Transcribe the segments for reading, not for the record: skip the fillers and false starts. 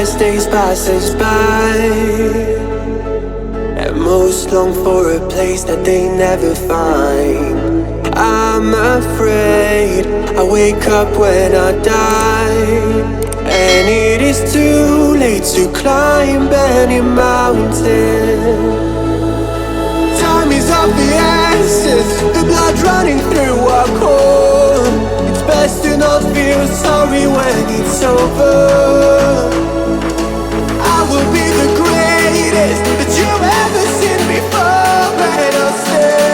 as days pass us by, and most long for a place that they never find. I'm afraid I wake up when I die, and it is too late to climb any mountain. Time is of the essence, the blood running through our core. It's best to not feel sorry when it's over. I will be the greatest that you've ever seen before, and I'll stay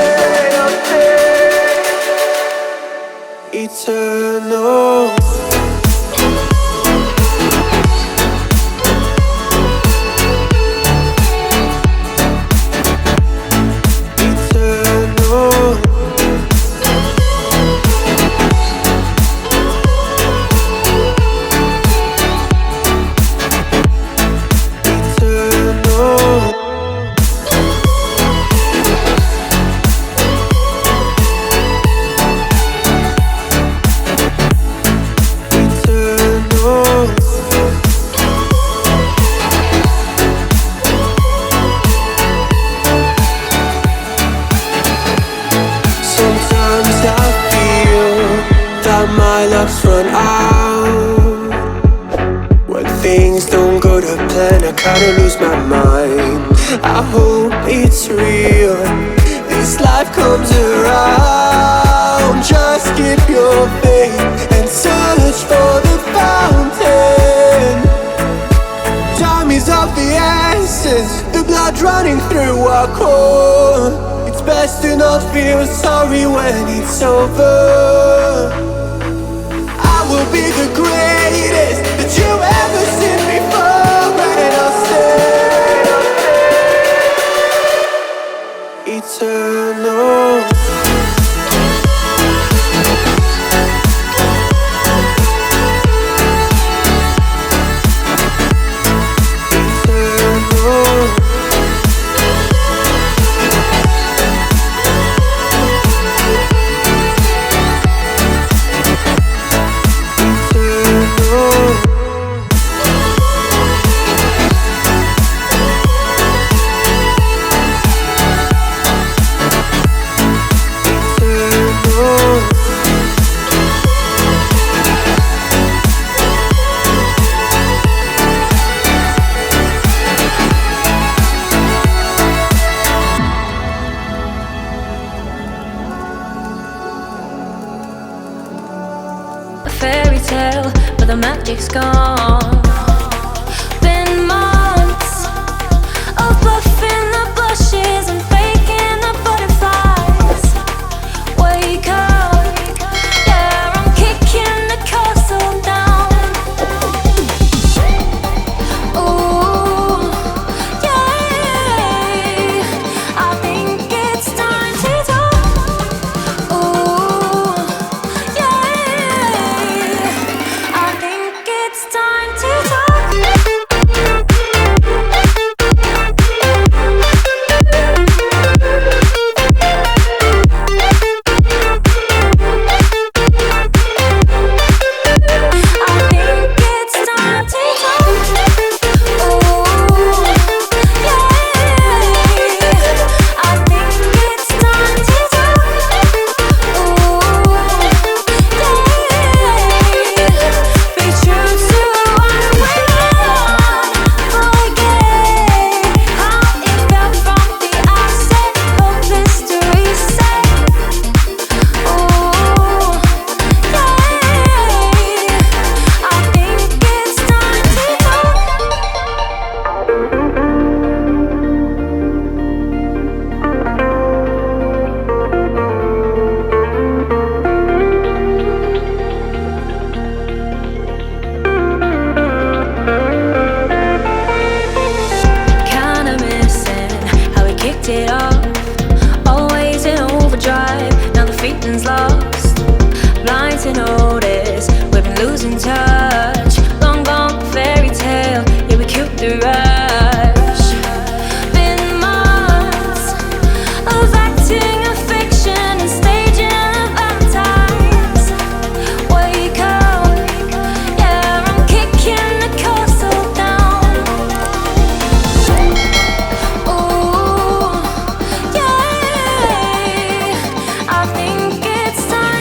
eternal. My luck's run out. When things don't go to plan, I kinda lose my mind. I hope it's real, this life comes around. Just keep your faith and search for the fountain. Time is of the essence, the blood running through our core. It's best to not feel sorry when it's over. Will be the greatest that you've ever seen before, and I'll stay eternal. Fairy tale, but the magic's gone.